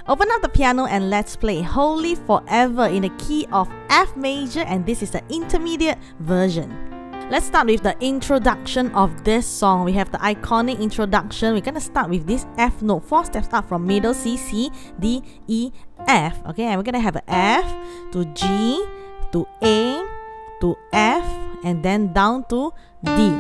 Open up the piano and let's play Holy Forever in the key of F major, and this is the intermediate version. Let's start with the introduction of this song. We have the iconic introduction. We're going to start with this F note, 4 steps up from middle C, C, D, E, F. Okay, and we're going to have an F to G to A to F and then down to D.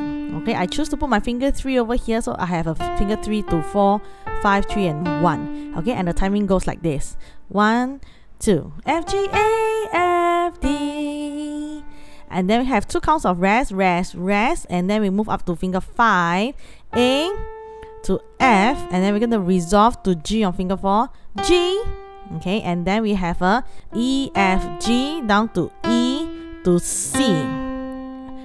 Okay, I choose to put my finger 3 over here, so I have a finger 3 to 4, 5, 3 and 1. Okay, and the timing goes like this. 1, 2, F, G, A, F, D. And then we have 2 counts of rest, rest, rest, and then we move up to finger 5, A to F, and then we're going to resolve to G on finger 4, G. Okay, and then we have a E, F, G down to E to C.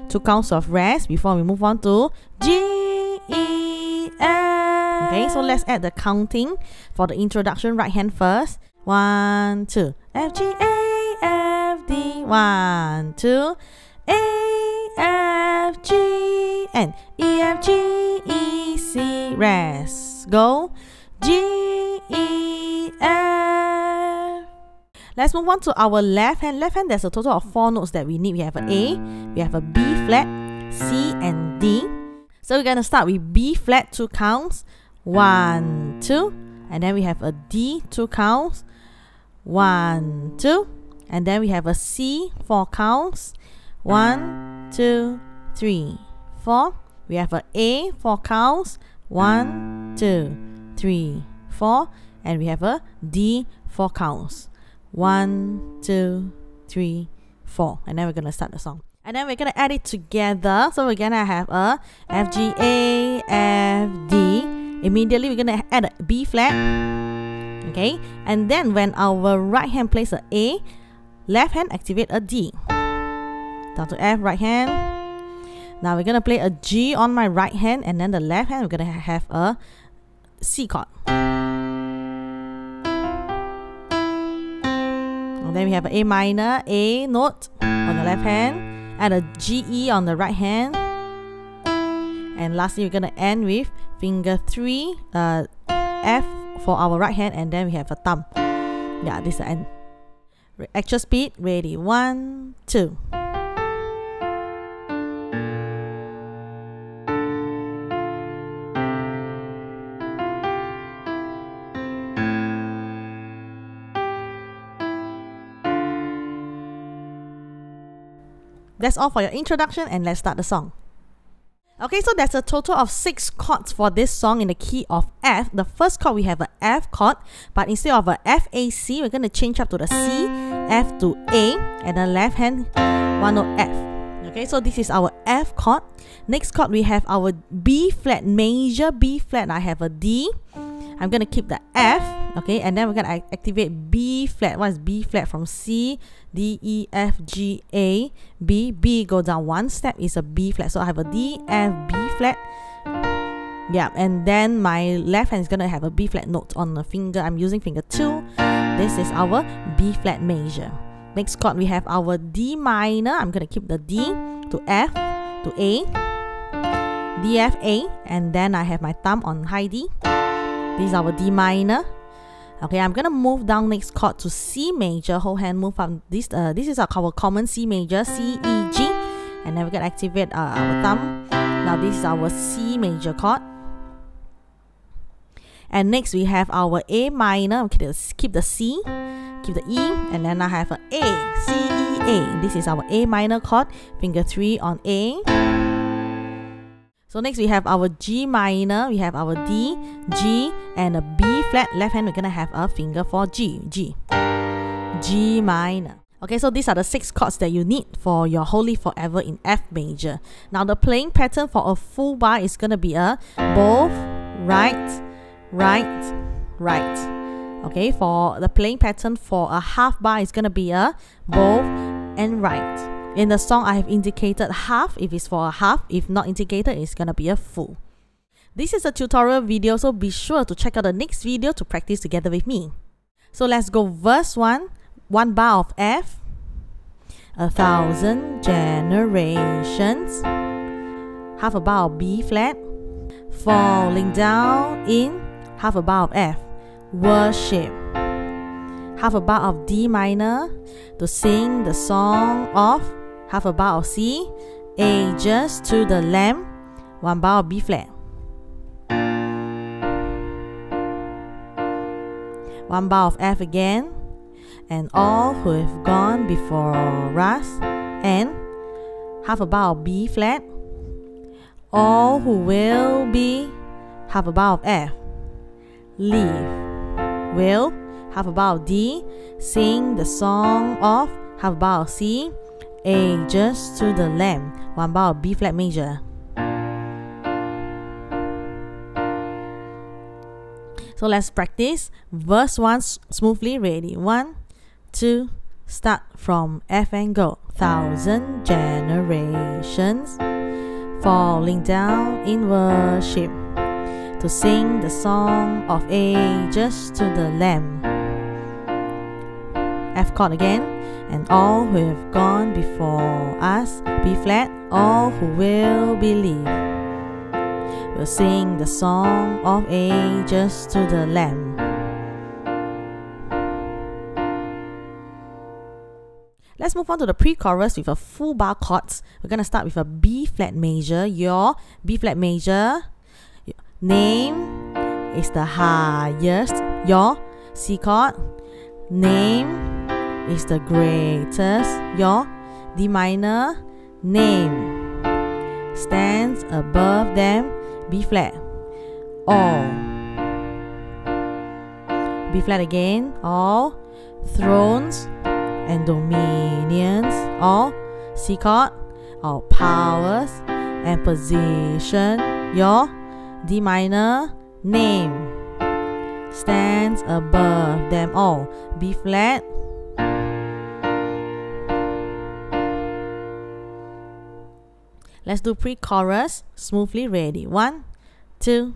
2 counts of rest before we move on to G, E, F. Okay, so let's add the counting for the introduction. Right hand first. 1, 2, F, G, A, F, D. 1, 2, A, F, G, and E, F, G, E, C. Rest. Go. G, E, F. Let's move on to our left hand. Left hand, there's a total of 4 notes that we need. We have an A, we have a B flat, C, and D. So we're going to start with B flat, 2 counts. 1, 2. And then we have a D, 2 counts. 1, 2. And then we have a C, 4 counts. 1, 2, 3, 4. We have a A, 4 counts. 1, 2, 3, 4. And we have a D, 4 counts. 1, 2, 3, 4. And then we're going to start the song. And then we're going to add it together. So we're going to have a F, G, A, F, D. Immediately we're going to add a B flat. Okay. And then when our right hand plays a A, left hand activate a D. Down to F, right hand. Now we're going to play a G on my right hand. And then the left hand, we're going to have a C chord. And then we have an A minor, A note on the left hand, add a G, E on the right hand, and lastly we're going to end with finger 3, F for our right hand, and then we have a thumb. Yeah, this is the end. Actual speed, ready, 1, 2. That's all for your introduction, and let's start the song. Okay, so there's a total of 6 chords for this song in the key of F. The first chord, we have an F chord, but instead of a F, A, C, we're going to change up to the C, F to A, and the left hand, 1 note F. Okay, so this is our F chord. Next chord, we have our B flat, major B flat. I have a D. I'm going to keep the F, okay, and then we're going to activate B flat. What is B flat? From C, D, E, F, G, A, B. B go down 1 step is a B flat. So I have a D, F, B flat. Yeah, and then my left hand is going to have a B flat note on the finger. I'm using finger 2. This is our B flat major. Next chord, we have our D minor. I'm going to keep the D to F to A, D, F, A, and then I have my thumb on high D. This is our D minor. Okay, I'm gonna move down next chord to C major. Whole hand move up. This is our common C major, C, E, G, and then we're gonna activate our thumb. Now this is our C major chord. And next we have our A minor. Okay, keep the C, keep the E, and then I have a A, C, E, A. This is our A minor chord. Finger 3 on A. So next we have our G minor, we have our D, G, and a B flat. Left hand, we're going to have a finger for G, G. G minor. Okay, so these are the 6 chords that you need for your Holy Forever in F major. Now the playing pattern for a full bar is going to be a both, right, right, right. Okay, for the playing pattern for a half bar is going to be a both and right. In the song, I have indicated half if it's for a half. If not indicated, it's gonna be a full. This is a tutorial video, so be sure to check out the next video to practice together with me. So let's go verse 1. 1 bar of F. 1,000 generations. Half a bar of B flat. Falling down in half a bar of F. Worship. half a bar of D minor to sing the song of half a bar of C, A just to the Lamb, 1 bar of B flat, 1 bar of F again, and all who have gone before us, and half a bar of B flat, all who will be, half a bar of F, leave, will, half a bar of D, sing the song of half a bar of C, A just to the Lamb, 1 bar of B flat major. So let's practice verse 1 smoothly. Ready? 1, 2, start from F and go. 1,000 generations falling down in worship to sing the song of ages to the Lamb. F chord again. And all who have gone before us, B flat, all who will believe, will sing the song of ages to the Lamb. Let's move on to the pre-chorus with a full bar chords. We're going to start with a B flat major. Your B flat major, name is the highest. Your C chord, name is the greatest. Your D minor, name stands above them. B flat, all. B flat again, all thrones and dominions, all. C chord, all powers and position. Your D minor, name stands above them all. B flat, let's do pre-chorus smoothly. Ready? 1, 2,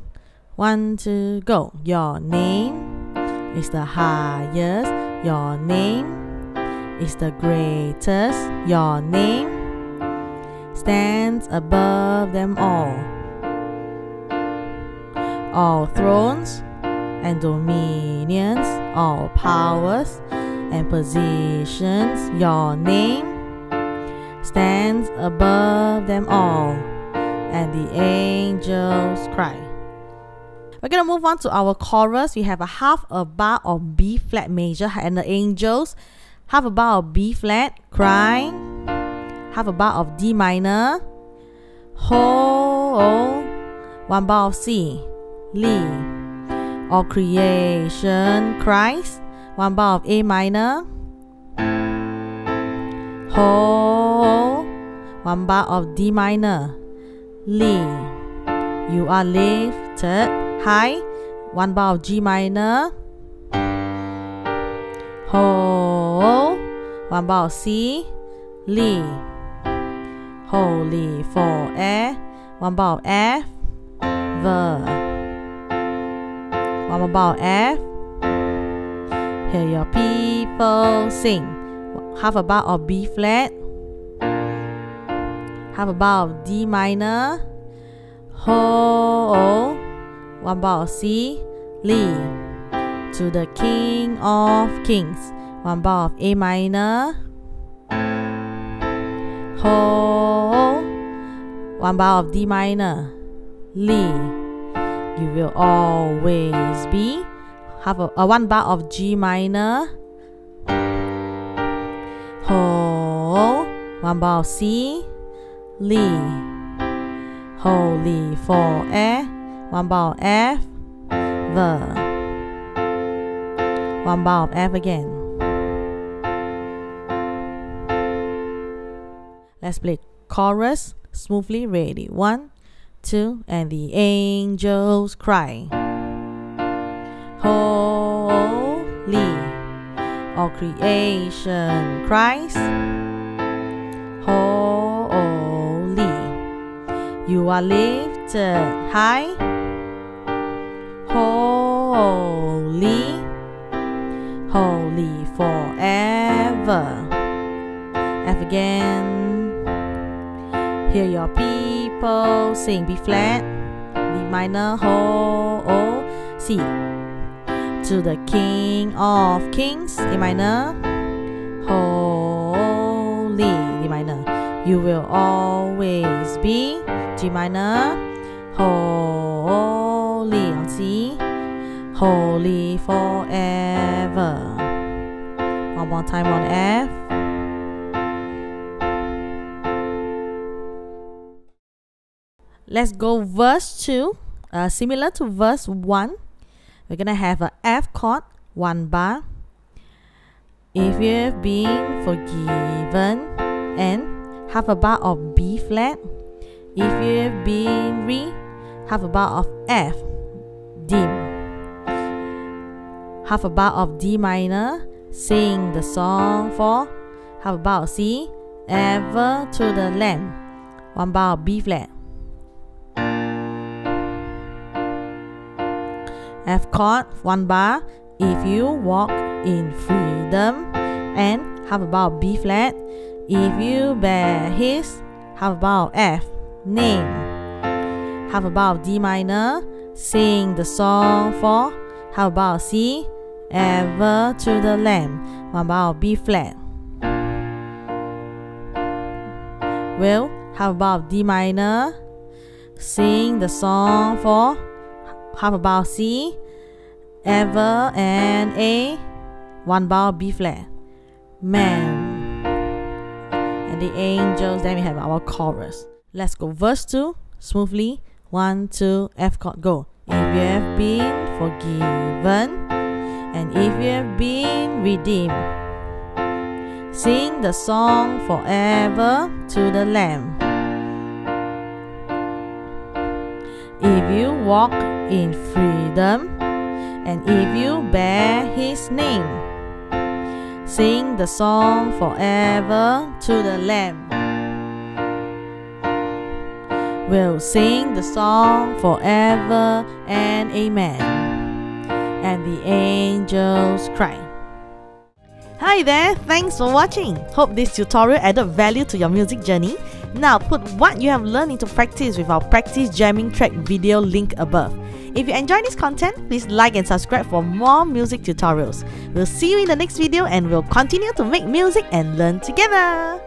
1, 2, go. Your name is the highest. Your name is the greatest. Your name stands above them all. All thrones and dominions, all powers and positions. Your name stands above them all, and the angels cry. We're going to move on to our chorus. We have a half a bar of B flat major, and the angels, half a bar of B flat, crying, half a bar of D minor, ho, 1 bar of C, Lee. All creation cries, 1 bar of A minor, ho, 1 bar of D minor, Lee. You are lifted high, 1 bar of G minor, ho, 1 bar of C, Lee. Holy for air, 1 bar of F, the. 1 more bar of F. Hear your people sing. Half a bar of B flat, half a bar of D minor, ho, 1 bar of C, Lee. To the King of Kings, 1 bar of A minor, ho, 1 bar of D minor, Lee. You will always be, half a 1 bar of G minor, ho, 1 bar of C, Lee. Holy for air, 1 bar of F, the. 1 bar of F again. Let's play chorus smoothly. Ready? 1, 2, and the angels cry. Holy, all creation cries. Holy, you are lifted high. Holy, holy forever. F again. Hear your people sing. B flat, D minor, ho, C. To the King King of Kings, A minor. Holy, D minor. You will always be, G minor. Holy on C. Holy forever. One more time on F. Let's go verse 2. Similar to verse 1. We're gonna have a F chord, 1 bar. If you have been forgiven, and half a bar of B flat. If you have been half a bar of F, dim. Half a bar of D minor. Sing the song for half a bar of C. Ever to the Lamb, 1 bar of B flat. F chord, 1 bar. If you walk in freedom, and half a bar of B flat. If you bear his, half a bar of F, name. Half a bar of D minor. Sing the song for half a bar of C. Ever to the Lamb, 1 bar of B flat. Will, half a bar of D minor. Sing the song for half a bar of C. Ever and A, 1 bar of B flat. Man. And the angels. Then we have our chorus. Let's go verse 2 smoothly. 1, 2, F chord, go. If you have been forgiven, and if you have been redeemed, sing the song forever to the Lamb. If you walk in freedom, and if you bear his name, sing the song forever to the Lamb. We'll sing the song forever and amen. And the angels cry. Hi there, thanks for watching. Hope this tutorial added value to your music journey. Now put what you have learned into practice with our practice jamming track video link above. If you enjoy this content, please like and subscribe for more music tutorials. We'll see you in the next video and we'll continue to make music and learn together.